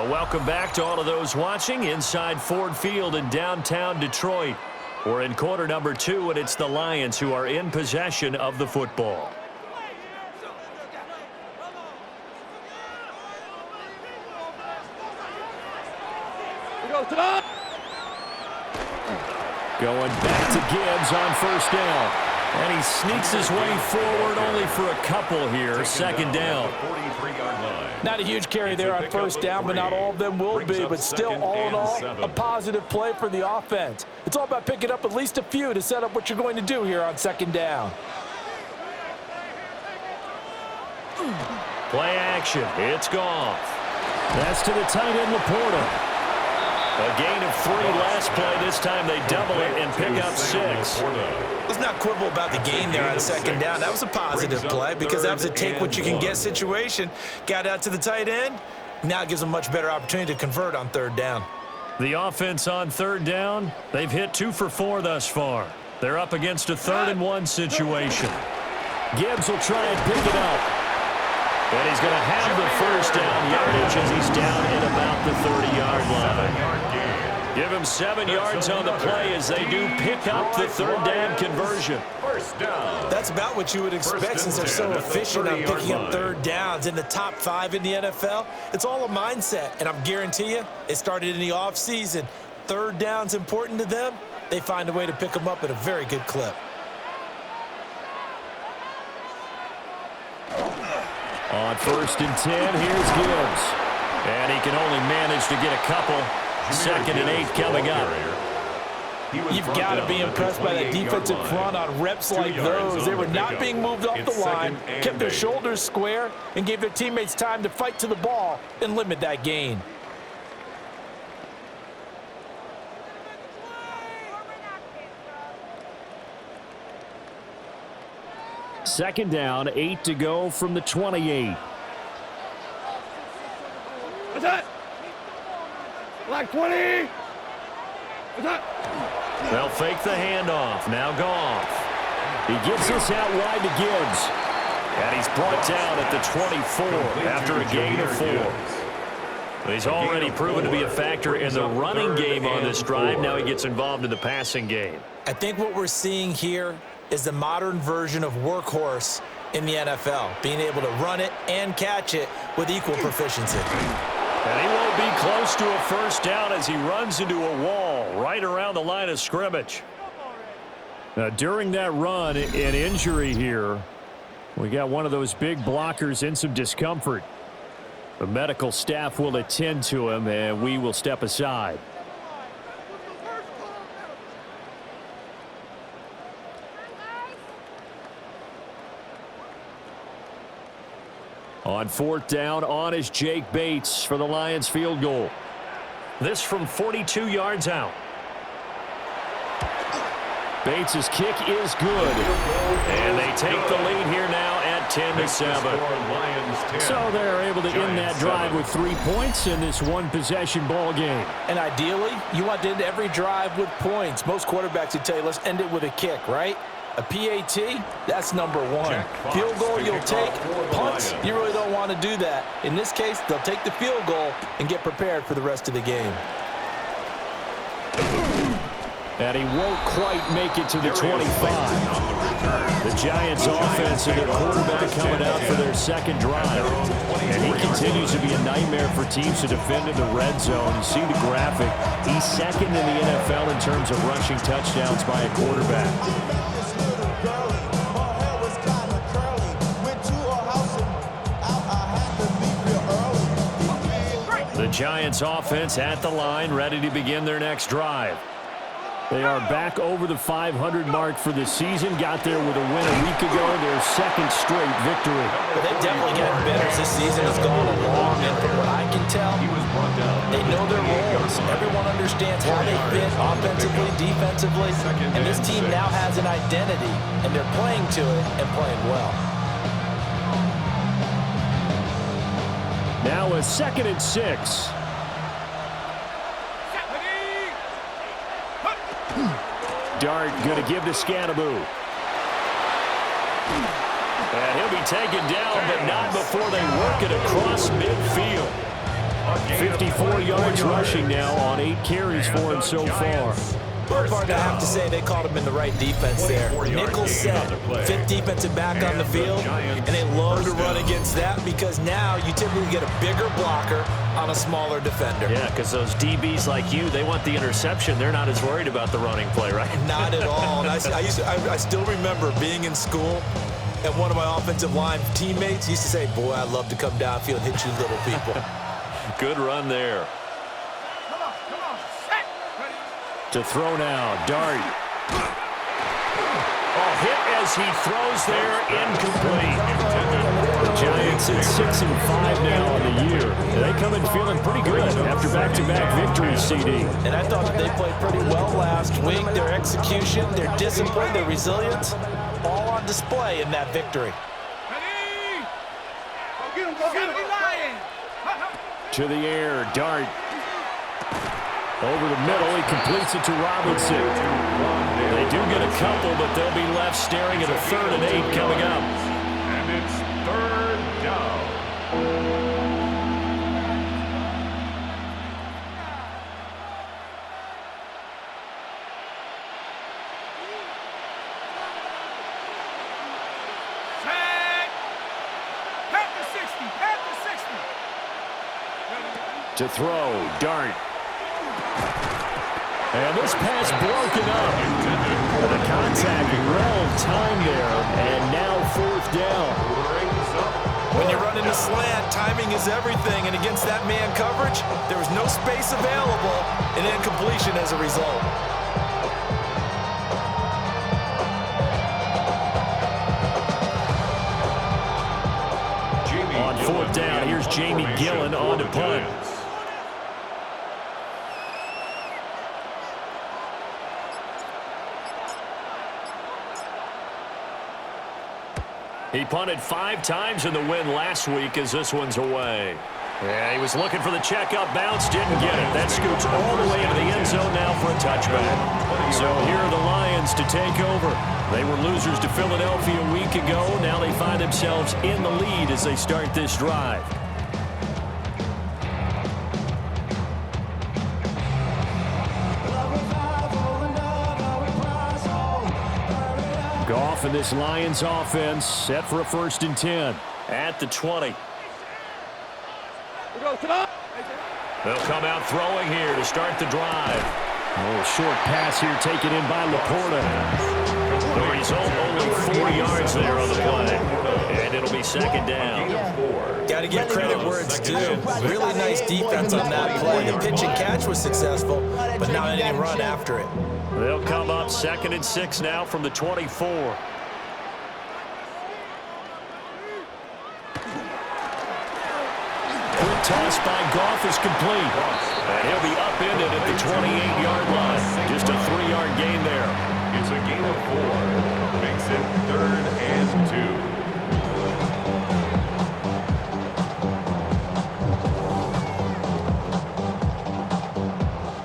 Welcome back to all of those watching inside Ford Field in downtown Detroit. We're in quarter number 2, and it's the Lions who are in possession of the football. Going back to Gibbs on first down. And he sneaks his way forward only for a couple here. Second down. Not a huge carry there on first down, but not all of them will be. But still, all in all, a positive play for the offense. It's all about picking up at least a few to set up what you're going to do here on second down. Play action. It's Goff. That's to the tight end, Laporta. A gain of 3 last play. This time they double it and pick up 6. Let's not quibble about the gain there on second down. That was a positive play because that was a take-what-you-can-get situation. Got out to the tight end. Now it gives them a much better opportunity to convert on third down. The offense on third down, they've hit 2 for 4 thus far. They're up against a 3rd and 1 situation. Gibbs will try and pick it up. And he's going to have the first down yardage as he's down at about the 30-yard line. Give him 7 yards on the play as they do pick up the third down conversion. First down. That's about what you would expect since they're so efficient on picking up third downs. In the top 5 in the NFL, it's all a mindset. And I guarantee you, it started in the offseason. Third down's important to them. They find a way to pick them up at a very good clip. On first and 10, here's Gibbs. And he can only manage to get a couple. 2nd and 8 coming up. You've got to be impressed by that defensive front on reps like those. They were not being moved off the line, kept their shoulders square, and gave their teammates time to fight to the ball and limit that gain. Second down, 8 to go from the 28. What's that? Like 20. What's that? They'll fake the handoff. Now Goff. He gets this out wide to Gibbs. And he's brought down at the 24 after a gain of 4. He's already proven to be a factor in the running game on this drive. Now he gets involved in the passing game. I think what we're seeing here is the modern version of workhorse in the NFL, being able to run it and catch it with equal proficiency. And he won't be close to a first down as he runs into a wall right around the line of scrimmage. Now, during that run, an injury here. We got one of those big blockers in some discomfort. The medical staff will attend to him, and we will step aside. On fourth down, on is Jake Bates for the Lions field goal. This from 42 yards out. Bates' kick is good. And they take the lead here now at 10-7. So they're able to end that drive with 3 points in this one-possession ball game. And ideally, you want to end every drive with points. Most quarterbacks would tell you, let's end it with a kick, right? A PAT, that's number 1. Field goal you'll take. Punts, you really don't want to do that. In this case, they'll take the field goal and get prepared for the rest of the game. And he won't quite make it to the 25. The Giants offense and their quarterback coming out for their second drive. And he continues to be a nightmare for teams to defend in the red zone. You see the graphic. He's second in the NFL in terms of rushing touchdowns by a quarterback. The Giants offense at the line, ready to begin their next drive. They are back over the 500 mark for the season. Got there with a win a week ago, their second straight victory. But they've definitely gotten better as this season has gone along. And from what I can tell, they know their roles. Everyone understands how they fit offensively, defensively. And this team now has an identity, and they're playing to it and playing well. Now a 2nd and 6. Dart going to give to Scannaboo. And he'll be taken down, but not before they work it across midfield. 54 yards rushing now on 8 carries for him so far. Part, I have to say, they called him in the right defense there. Nickel set, fifth defensive back on the field, and they love to run against that because now you typically get a bigger blocker on a smaller defender. Yeah, because those DBs like you, they want the interception. They're not as worried about the running play, right? Not at all. And I still remember being in school, and one of my offensive line teammates used to say, boy, I'd love to come downfield and hit you little people. Good run there. To throw now, Dart. Oh, hit as he throws there, incomplete. The Giants at 6-5 now on the year. They come in feeling pretty good after back-to-back victories, CD. And I thought that they played pretty well last week. Their execution, their discipline, their resilience, all on display in that victory. To the air, Dart. Over the middle, he completes it to Robinson. They do get a couple, but they'll be left staring at a 3rd and 8 coming up. And it's 3rd down. To throw, Dart. And this pass broken up. The contact well timed there, and now 4th down. When you're running a slant, timing is everything, and against that man coverage, there was no space available, and incompletion as a result. On 4th down, here's Jamie Gillen on to punt. He punted 5 times in the win last week as this one's away. Yeah, he was looking for the checkup bounce, didn't get it. That scoots all the way into the end zone now for a touchback. So here are the Lions to take over. They were losers to Philadelphia a week ago. Now they find themselves in the lead as they start this drive. Goff and this Lions offense set for a 1st and 10 at the 20. They'll come out throwing here to start the drive. A little short pass here taken in by Laporta. The result, only 4 yards there on the play. And it'll be 2nd down. Got to give credit where it's due. Really nice defense on that play. The pitch and catch was successful, but not any run after it. They'll come up 2nd and 6 now from the 24. Quick toss by Goff is complete. And he'll be upended at the 28-yard line. Just a 3-yard gain there. It's a gain of 4. Makes it 3rd and 2.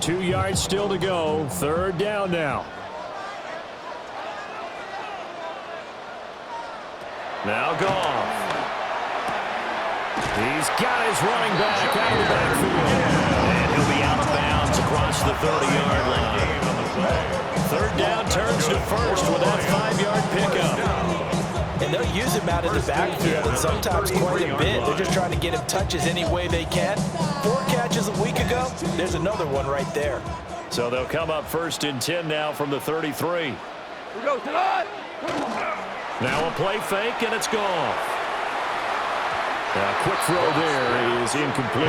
2 yards still to go. 3rd down now. Now Goff. He's got his running back out of the backfield. And he'll be out of bounds across the 30-yard line. 3rd down turns to 1st with that 5-yard pickup. And they'll use him out of the backfield, and sometimes quite a bit. They're just trying to get him touches any way they can. 4 catches a week ago. There's another one right there. So they'll come up 1st and 10 now from the 33. We go tonight. Now a play fake, and it's gone. A quick throw there is incomplete.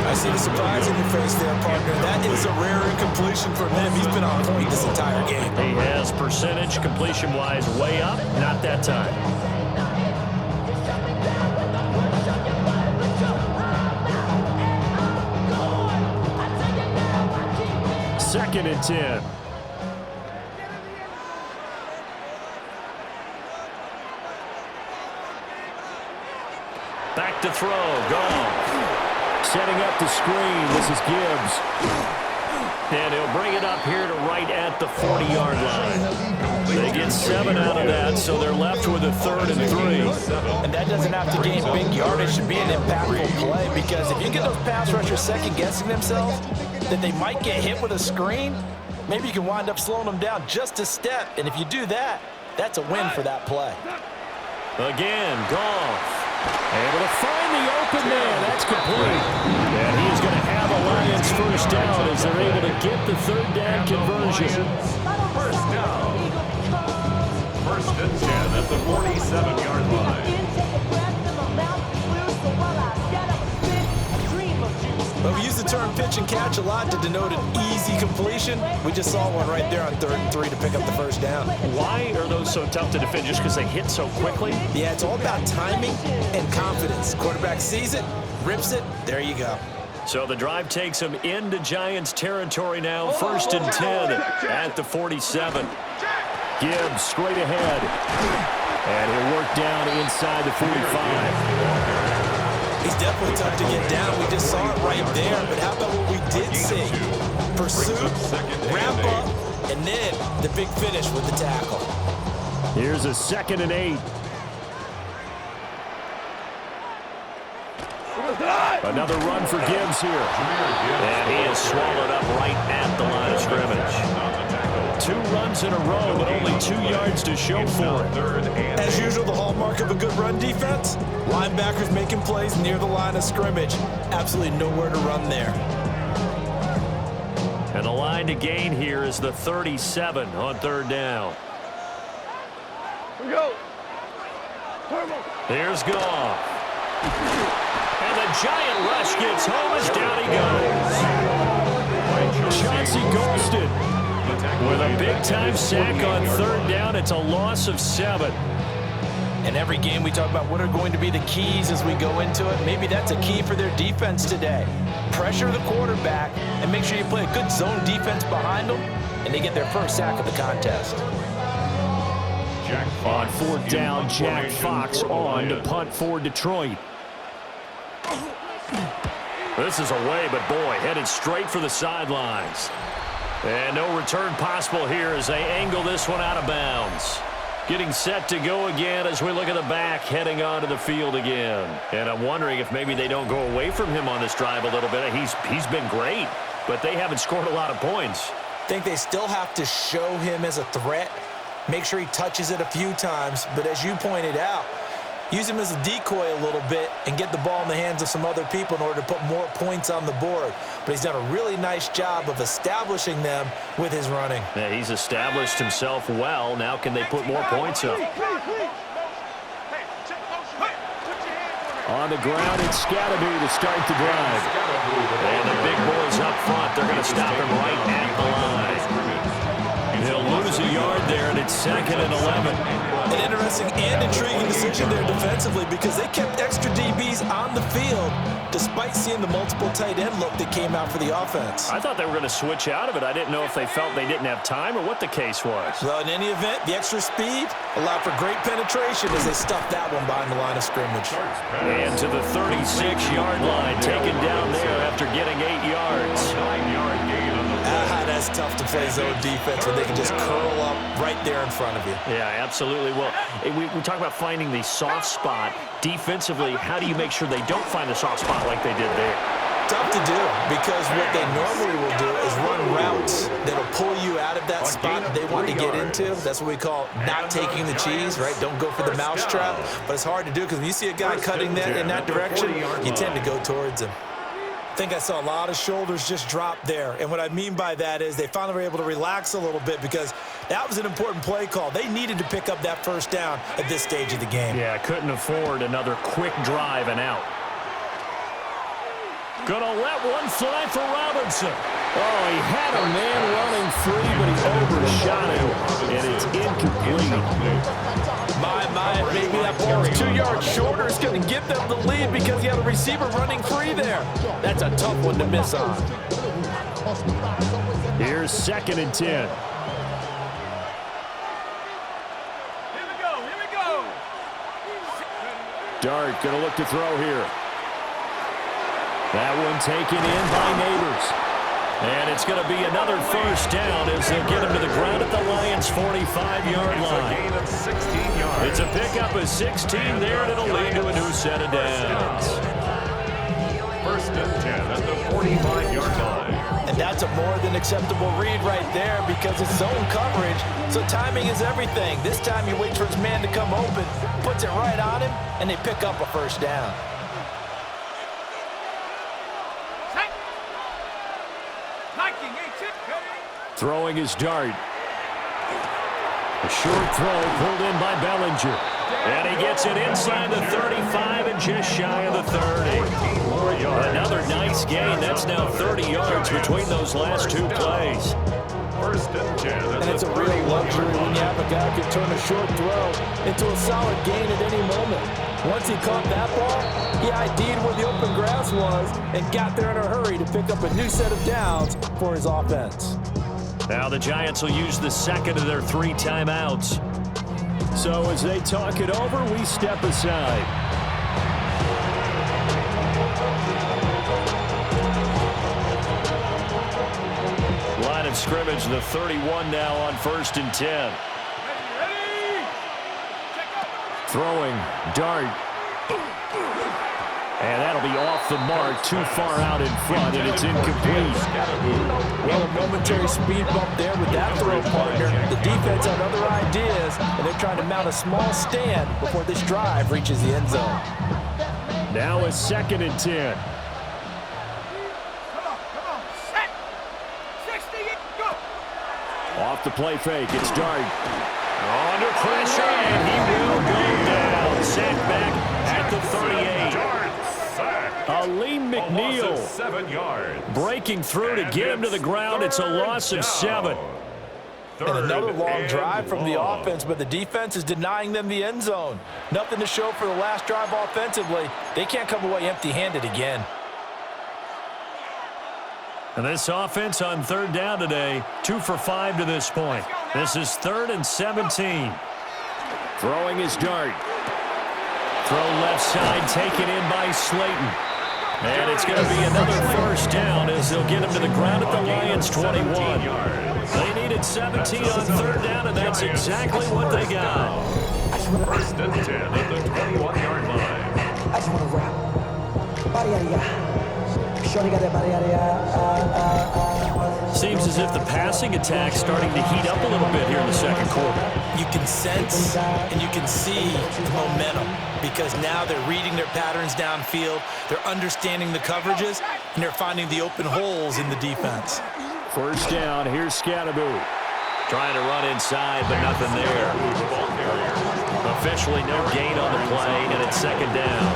I see the surprise in your face there, partner. That is a rare incompletion from him. He's been on point this entire game. He has percentage completion-wise way up. Not that time. Second and 10. Back to throw. Goff. Setting up the screen. This is Gibbs. And he'll bring it up here to right at the 40-yard line. They get got 7 out of that, so they're left with a 3rd and 3. And that doesn't have to gain big yardage to be an impactful play, because if you get those pass rushers second-guessing themselves that they might get hit with a screen, maybe you can wind up slowing them down just a step. And if you do that, that's a win for that play. Again, Goff. Able to find the open man. That's complete. And he's going to have a Lions first down as they're able to get the 3rd down conversion. First down. 1st and 10 at the 47-yard line. But we use the term pitch and catch a lot to denote an easy completion. We just saw one right there on 3rd and 3 to pick up the first down. Why are those so tough to defend? Just because they hit so quickly? Yeah, it's all about timing and confidence. Quarterback sees it, rips it, there you go. So the drive takes them into Giants territory now. 1st and 10 at the 47. Gibbs straight ahead. And he'll work down inside the 45. He's definitely tough to get down. We just saw it right there. But how about what we did see? Pursuit, wrap up, and then the big finish with the tackle. Here's a 2nd and 8. Another run for Gibbs here. And he is swallowed up right at the line of scrimmage. 2 runs in a row, but only 2 yards to show for it. As usual, the hallmark of a good run defense, linebackers making plays near the line of scrimmage. Absolutely nowhere to run there. And the line to gain here is the 37 on 3rd down. Here we go. Here's Goff. And the giant rush gets home as down he goes. Chauncey Golston with a big-time sack on 3rd down. It's a loss of 7. In every game, we talk about what are going to be the keys as we go into it. Maybe that's a key for their defense today. Pressure the quarterback and make sure you play a good zone defense behind them, and they get their first sack of the contest. On 4th down, Jack Fox on to punt for Detroit. This is away, but boy, headed straight for the sidelines. And no return possible here as they angle this one out of bounds. Getting set to go again as we look at the back heading onto the field again. And I'm wondering if maybe they don't go away from him on this drive a little bit. He's been great, but they haven't scored a lot of points. I think they still have to show him as a threat, make sure he touches it a few times. But as you pointed out, use him as a decoy a little bit and get the ball in the hands of some other people in order to put more points on the board. But he's done a really nice job of establishing them with his running. Yeah, he's established himself well. Now can they put more points up? On the ground, it's Scatterby to start the drive. And the big boys up front, they're going to stop him right at the line. He'll lose a yard there, and it's 2nd and 11. An interesting and intriguing decision there defensively, because they kept extra DBs on the field despite seeing the multiple tight end look that came out for the offense. I thought they were going to switch out of it. I didn't know if they felt they didn't have time or what the case was. Well, in any event, the extra speed allowed for great penetration as they stuffed that one behind the line of scrimmage. And to the 36-yard line, taken down there after getting 8 yards. 9-yard gain on the play. That's tough to play zone defense when they can just curl up right there in front of you. Yeah, absolutely. Well, we talk about finding the soft spot. Defensively, how do you make sure they don't find the soft spot like they did there? Tough to do, because what they normally will do is run routes that'll pull you out of that spot they want to get into. That's what we call not taking the cheese, right? Don't go for the mousetrap. But it's hard to do, because when you see a guy cutting that in that direction, you tend to go towards him. I think I saw a lot of shoulders just drop there. And what I mean by that is they finally were able to relax a little bit, because that was an important play call. They needed to pick up that first down at this stage of the game. Yeah, couldn't afford another quick drive and out. Gonna let one fly for Robinson. Oh, he had a man running free, but he overshot him, and it's incomplete. Maybe that ball's 2 yards shorter. It's going to give them the lead because you had a receiver running free there. That's a tough one to miss on. Here's 2nd and 10. Here we go. Dart gonna look to throw here. That one taken in by Neighbors. And it's going to be another first down as they'll get him to the ground at the Lions' 45-yard line. It's a gain of 16 yards. It's a pickup of 16 there, and it'll lead to a new set of downs. First and 10 at the 45-yard line. And that's a more than acceptable read right there because it's zone coverage, so timing is everything. This time he waits for his man to come open, puts it right on him, and they pick up a first down. Throwing his dart. A short throw pulled in by Bellinger. And he gets it inside the 35 and just shy of the 30. Another nice gain. That's now 30 yards between those last two plays. First and 10. And it's a real luxury when you have a guy who can turn a short throw into a solid gain at any moment. Once he caught that ball, he ID'd where the open grass was and got there in a hurry to pick up a new set of downs for his offense. Now the Giants will use the second of their 3 timeouts. So as they talk it over, we step aside. Line of scrimmage, the 31 now on first and 10. Throwing, dart. And that'll be off the mark, too far out in front, and it's incomplete. Well, a momentary speed bump there with that throw, partner. The defense had other ideas, and they're trying to mount a small stand before this drive reaches the end zone. Now a second and 10. Set. 60, go. Off the play fake, it's Dart. Under pressure, and he will go down. Sacked back at the 38. Aleem McNeil 7 yards. breaking through to get him to the ground. It's a loss of 7. And another long drive from the offense, but the defense is denying them the end zone. Nothing to show for the last drive offensively. They can't come away empty-handed again. And this offense on third down today, 2 for 5 to this point. This is 3rd and 17. Throwing his dart. Throw left side, taken in by Slayton. And it's going to be another first down as they'll get him to the ground at the Lions' 21. They needed 17 on third down, and that's exactly what they got. First and 10 at the 21-yard line. I just want to rap. Body out of ya. Shorty got that body out of ya. Seems as if the passing attack's starting to heat up a little bit here in the second quarter. You can sense and you can see the momentum because now they're reading their patterns downfield, they're understanding the coverages, and they're finding the open holes in the defense. First down, here's Scatteroo. Trying to run inside, but nothing there. Officially no gain on the play, and it's second down.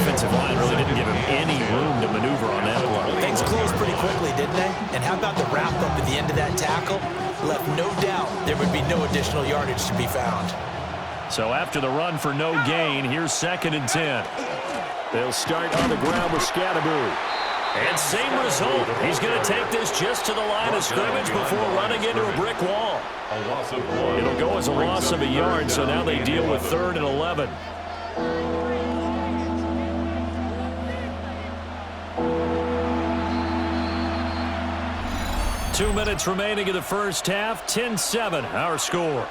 Offensive line really didn't give him any room to maneuver on that play. Things closed pretty quickly, didn't they? And how about the wrap-up at the end of that tackle? Left no doubt there would be no additional yardage to be found. So after the run for no gain, here's 2nd and 10. They'll start on the ground with Scatteroo. And same result. He's going to take this just to the line of scrimmage before running into a brick wall. It'll go as a loss of a yard, so now they deal with 3rd and 11. Two minutes remaining in the first half. 10-7, our score.